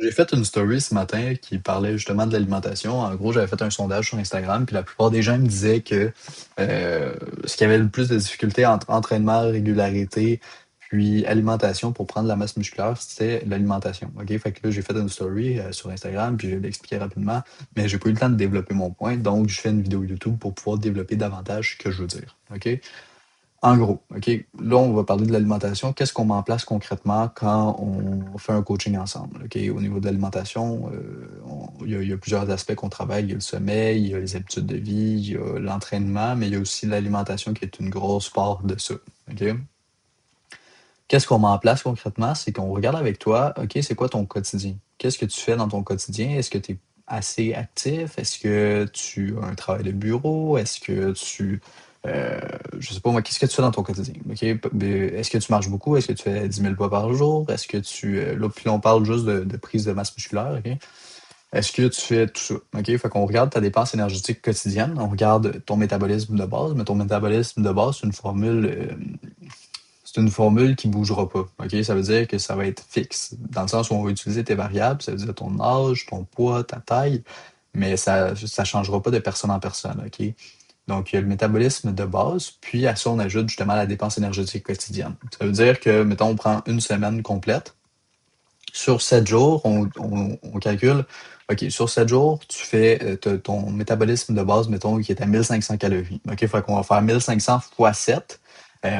J'ai fait une story ce matin qui parlait justement de l'alimentation. En gros, j'avais fait un sondage sur Instagram, puis la plupart des gens me disaient que euh, ce qui avait le plus de difficultés entre entraînement, régularité, puis alimentation pour prendre la masse musculaire, c'était l'alimentation. OK? Fait que là, j'ai fait une story sur Instagram, puis je l'ai expliqué rapidement, mais j'ai pas eu le temps de développer mon point, donc je fais une vidéo YouTube pour pouvoir développer davantage ce que je veux dire. OK? En gros, OK, là, on va parler de l'alimentation. Qu'est-ce qu'on met en place concrètement quand on fait un coaching ensemble? OK, au niveau de l'alimentation, il y a plusieurs aspects qu'on travaille. Il y a le sommeil, il y a les habitudes de vie, il y a l'entraînement, mais il y a aussi l'alimentation qui est une grosse part de ça. OK? Qu'est-ce qu'on met en place concrètement? C'est qu'on regarde avec toi, OK, c'est quoi ton quotidien? Qu'est-ce que tu fais dans ton quotidien? Est-ce que tu es assez actif? Est-ce que tu as un travail de bureau? Est-ce que tu, euh, je sais pas moi, qu'est-ce que tu fais dans ton quotidien? OK? Est-ce que tu marches beaucoup? Est-ce que tu fais 10 000 pas par jour? Est-ce que tu, là, puis là, on parle juste de prise de masse musculaire, OK? Est-ce que tu fais tout ça? OK? Fait qu'on regarde ta dépense énergétique quotidienne, on regarde ton métabolisme de base, mais ton métabolisme de base, c'est une formule qui bougera pas. OK? Ça veut dire que ça va être fixe. Dans le sens où on va utiliser tes variables, ça veut dire ton âge, ton poids, ta taille, mais ça changera pas de personne en personne. OK? Donc, il y a le métabolisme de base, puis à ça, on ajoute justement la dépense énergétique quotidienne. Ça veut dire que, mettons, on prend une semaine complète. Sur 7 jours, on calcule, OK, sur 7 jours, tu fais ton métabolisme de base, mettons, qui est à 1500 calories. OK, fait qu'on va faire 1500 fois 7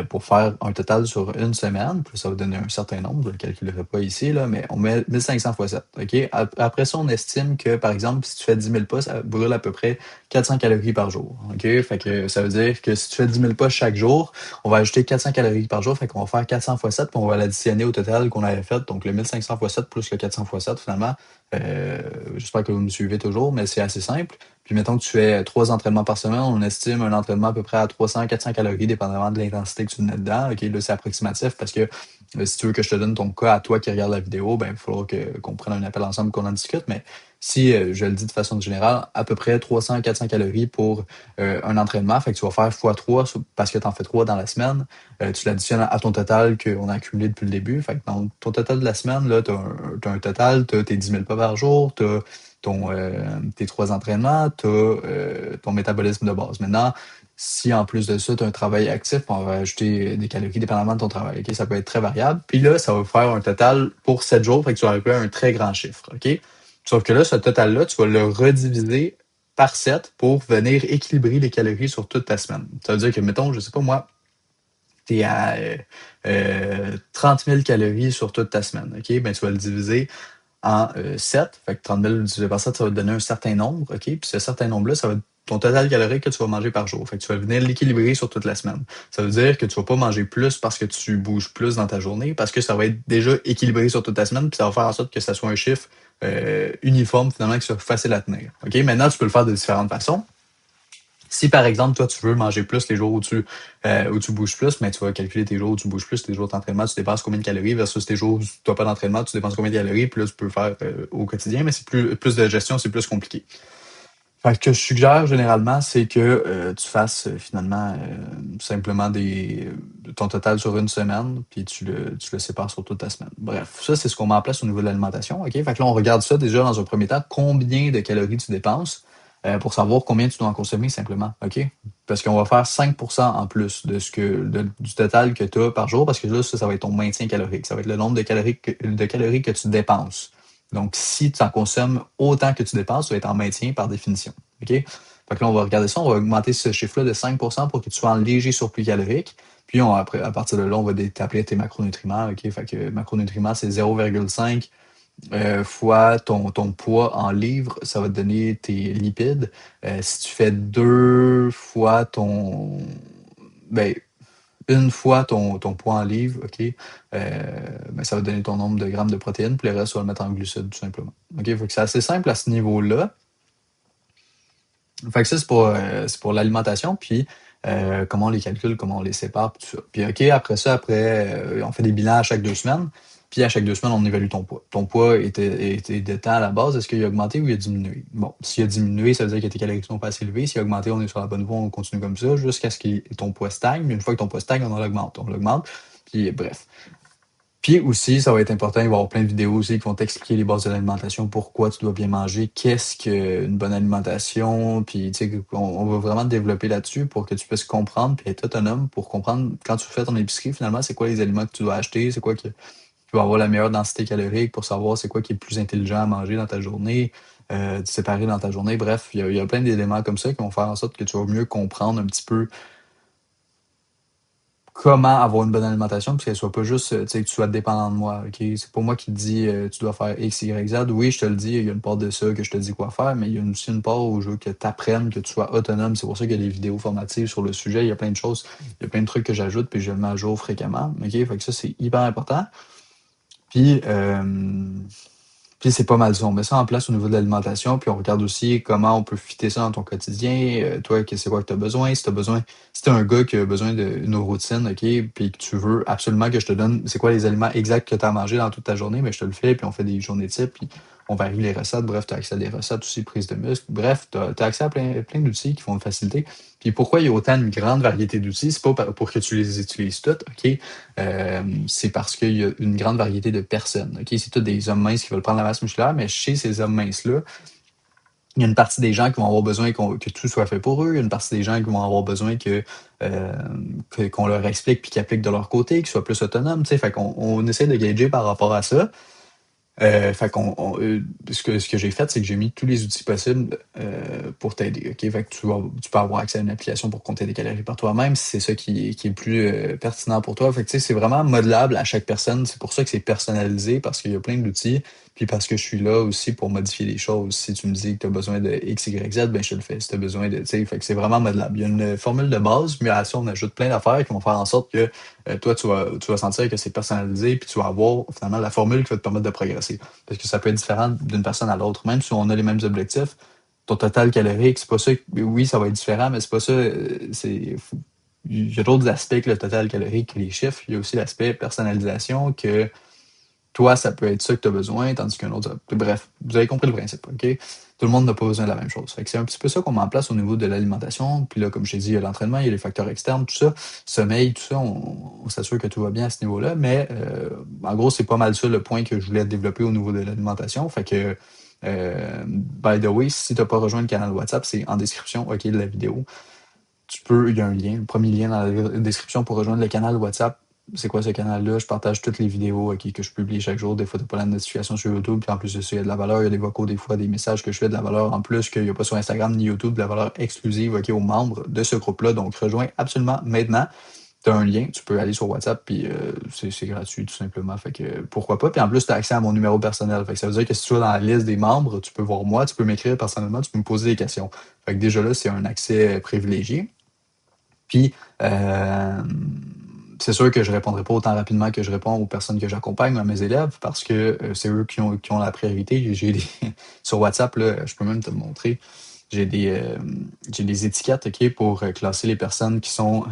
pour faire un total sur une semaine. Puis ça va donner un certain nombre, je ne le calculerai pas ici, là, mais on met 1500 fois 7. OK? Après ça, on estime que, par exemple, si tu fais 10 000 pas, ça brûle à peu près 400 calories par jour. OK? Fait que ça veut dire que si tu fais 10 000 pas chaque jour, on va ajouter 400 calories par jour, fait qu'on va faire 400 fois 7, puis on va l'additionner au total qu'on avait fait, donc le 1500 fois 7 plus le 400 fois 7, finalement. Euh, J'espère que vous me suivez toujours, mais c'est assez simple. Puis mettons que tu fais 3 entraînements par semaine, on estime un entraînement à peu près à 300-400 calories, dépendamment de l'intensité que tu mets dedans. OK, là, c'est approximatif parce que si tu veux que je te donne ton cas à toi qui regarde la vidéo, ben, il faudra qu'on prenne un appel ensemble, qu'on en discute. Mais si je le dis de façon générale, à peu près 300-400 calories pour un entraînement, fait que tu vas faire x3 parce que tu en fais 3 dans la semaine. Tu l'additionnes à ton total qu'on a accumulé depuis le début. Fait que dans ton total de la semaine, là, tu as un total, tu as tes 10 000 pas par jour, tu as tes 3 entraînements, tu as ton métabolisme de base. Maintenant, si en plus de ça, tu as un travail actif, on va ajouter des calories dépendamment de ton travail. OK? Ça peut être très variable. Puis là, ça va faire un total pour 7 jours, fait que tu vas arriver à un très grand chiffre. OK? Sauf que là, ce total-là, tu vas le rediviser par 7 pour venir équilibrer les calories sur toute ta semaine. Ça veut dire que, mettons, je sais pas moi, tu es à 30 000 calories sur toute ta semaine. OK? Ben, tu vas le diviser en 7. Fait que 30 000 divisé par 7, ça va te donner un certain nombre. OK? Puis ce certain nombre-là, ça va être ton total calorique que tu vas manger par jour. Fait que tu vas venir l'équilibrer sur toute la semaine. Ça veut dire que tu vas pas manger plus parce que tu bouges plus dans ta journée, parce que ça va être déjà équilibré sur toute ta semaine, puis ça va faire en sorte que ça soit un chiffre uniforme, finalement, qui soit facile à tenir. OK? Maintenant, tu peux le faire de différentes façons. Si par exemple, toi, tu veux manger plus les jours où tu bouges plus, mais tu vas calculer tes jours où tu bouges plus, tes jours d'entraînement, tu dépenses combien de calories versus tes jours où tu n'as pas d'entraînement, tu dépenses combien de calories, puis là, tu peux le faire au quotidien, mais c'est plus de gestion, c'est plus compliqué. Fait que ce que je suggère généralement, c'est que tu fasses finalement simplement ton total sur une semaine, puis tu le sépares sur toute ta semaine. Bref, ça, c'est ce qu'on met en place au niveau de l'alimentation. OK? Fait que là, on regarde ça déjà dans un premier temps, combien de calories tu dépenses pour savoir combien tu dois en consommer simplement. OK? Parce qu'on va faire 5% en plus du total que tu as par jour, parce que là, ça va être ton maintien calorique. Ça va être le nombre de calories que tu dépenses. Donc, si tu en consommes autant que tu dépenses, tu vas être en maintien par définition. OK? Fait que là, on va regarder ça, on va augmenter ce chiffre-là de 5% pour que tu sois en léger surplus calorique. Puis, après, à partir de là, on va t'appeler tes macronutriments. OK? Fait que macronutriments, c'est 0,5 fois ton poids en livres, ça va te donner tes lipides. Si tu fais deux fois ben, une fois ton poids en livres, OK, ben, ça va te donner ton nombre de grammes de protéines, puis le reste, on va le mettre en glucides, tout simplement. OK, fait que c'est assez simple à ce niveau-là. Fait que ça, c'est pour l'alimentation, puis comment on les calcule, comment on les sépare, puis tout ça. Puis OK, après ça, on fait des bilans à chaque 2 semaines, puis à chaque 2 semaines, on évalue ton poids. Ton poids était de temps à la base, est-ce qu'il a augmenté ou il a diminué? Bon, s'il a diminué, ça veut dire que tes calories sont pas assez élevées. S'il a augmenté, on est sur la bonne voie, on continue comme ça, jusqu'à ce que ton poids stagne. Puis une fois que ton poids stagne, on l'augmente. On l'augmente, puis bref. Puis aussi, ça va être important, il va y avoir plein de vidéos aussi qui vont t'expliquer les bases de l'alimentation, pourquoi tu dois bien manger, qu'est-ce qu'une bonne alimentation, puis tu sais, on va vraiment te développer là-dessus pour que tu puisses comprendre puis être autonome pour comprendre quand tu fais ton épicerie, finalement, c'est quoi les aliments que tu dois acheter, c'est quoi qui va avoir la meilleure densité calorique pour savoir c'est quoi qui est le plus intelligent à manger dans ta journée, de séparer dans ta journée. Bref, il y a plein d'éléments comme ça qui vont faire en sorte que tu vas mieux comprendre un petit peu comment avoir une bonne alimentation, puis qu'elle soit pas juste, tu sais, que tu sois dépendant de moi, OK? C'est pas moi qui te dis, tu dois faire X, Y, Z. Oui, je te le dis, il y a une part de ça que je te dis quoi faire, mais il y a aussi une part où je veux que tu apprennes, que tu sois autonome. C'est pour ça qu'il y a des vidéos formatives sur le sujet. Il y a plein de choses, il y a plein de trucs que j'ajoute, puis je le mets à jour fréquemment, OK? Fait que ça, c'est hyper important. Puis, puis c'est pas mal ça. On met ça en place au niveau de l'alimentation, puis on regarde aussi comment on peut fitter ça dans ton quotidien. Toi, c'est quoi que tu as besoin? Si t'es un gars qui a besoin d'une routine, OK, puis que tu veux absolument que je te donne c'est quoi les aliments exacts que tu as à manger dans toute ta journée, mais je te le fais, puis on fait des journées types, puis on varie les recettes. Bref, tu as accès à des recettes aussi, prise de muscle. Bref, tu as accès à plein d'outils qui vont te faciliter. Puis pourquoi il y a autant une grande variété d'outils? C'est pas pour que tu les utilises toutes, OK? C'est parce qu'il y a une grande variété de personnes. OK? C'est tous des hommes minces qui veulent prendre la masse musculaire, mais chez ces hommes minces-là, il y a une partie des gens qui vont avoir besoin que tout soit fait pour eux. Il y a une partie des gens qui vont avoir besoin euh, qu'on leur explique puis qu'ils appliquent de leur côté, qu'ils soient plus autonomes. Tu sais. Fait qu'on essaie de gager par rapport à ça. Fait qu'on, ce que j'ai fait, c'est que j'ai mis tous les outils possibles pour t'aider. OK? Fait que tu peux avoir accès à une application pour compter des calories par toi-même si c'est ça qui est le plus pertinent pour toi. Fait que tu sais, c'est vraiment modelable à chaque personne. C'est pour ça que c'est personnalisé parce qu'il y a plein d'outils. Puis parce que je suis là aussi pour modifier les choses. Si tu me dis que tu as besoin de X, Y, Z, ben je te le fais. Si tu as besoin de. Tu sais, fait que c'est vraiment modelable. Il y a une formule de base, mais à ça, on ajoute plein d'affaires qui vont faire en sorte que toi, tu vas sentir que c'est personnalisé, puis tu vas avoir finalement la formule qui va te permettre de progresser. Parce que ça peut être différent d'une personne à l'autre. Même si on a les mêmes objectifs, ton total calorique, c'est pas ça. Oui, ça va être différent, mais c'est pas ça. Il y a d'autres aspects que le total calorique, que les chiffres. Il y a aussi l'aspect personnalisation que toi, ça peut être ça que tu as besoin, tandis qu'un autre. Bref, vous avez compris le principe, OK? Tout le monde n'a pas besoin de la même chose. Fait que c'est un petit peu ça qu'on met en place au niveau de l'alimentation. Puis là, comme je t'ai dit, il y a l'entraînement, il y a les facteurs externes, tout ça, sommeil, tout ça, on s'assure que tout va bien à ce niveau-là. Mais en gros, c'est pas mal ça le point que je voulais développer au niveau de l'alimentation. Fait que, by the way, si tu n'as pas rejoint le canal WhatsApp, c'est en description, OK, de la vidéo. Il y a un lien, le premier lien dans la description pour rejoindre le canal WhatsApp. C'est quoi ce canal-là? Je partage toutes les vidéos que je publie chaque jour. Des fois, tu n'as pas la notification sur YouTube. Puis en plus de ça, il y a de la valeur. Il y a des vocaux, des fois, des messages que je fais de la valeur en plus qu'il n'y a pas sur Instagram ni YouTube, de la valeur exclusive aux membres de ce groupe-là. Donc, rejoins absolument maintenant. Tu as un lien, tu peux aller sur WhatsApp, puis c'est gratuit tout simplement. Fait que pourquoi pas. Puis en plus, tu as accès à mon numéro personnel. Fait que ça veut dire que si tu es dans la liste des membres, tu peux voir moi, tu peux m'écrire personnellement, tu peux me poser des questions. Fait que déjà là, c'est un accès privilégié. Puis, c'est sûr que je répondrai pas autant rapidement que je réponds aux personnes que j'accompagne, à mes élèves, parce que c'est eux qui ont la priorité. Sur WhatsApp, là, je peux même te le montrer. J'ai des étiquettes, OK, pour classer les personnes qui sont.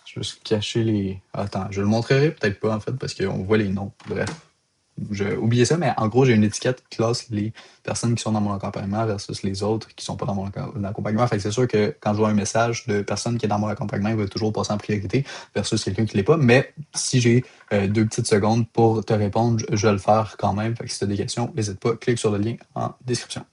Je vais juste cacher les. Attends, je le montrerai peut-être pas, en fait, parce qu'on voit les noms. Bref. Oubliez ça, mais en gros, j'ai une étiquette qui classe les personnes qui sont dans mon accompagnement versus les autres qui sont pas dans mon accompagnement. Fait que c'est sûr que quand je vois un message de personne qui est dans mon accompagnement, il va toujours passer en priorité versus quelqu'un qui l'est pas. Mais si j'ai 2 petites secondes pour te répondre, je vais le faire quand même. Fait que si tu as des questions, n'hésite pas, clique sur le lien en description.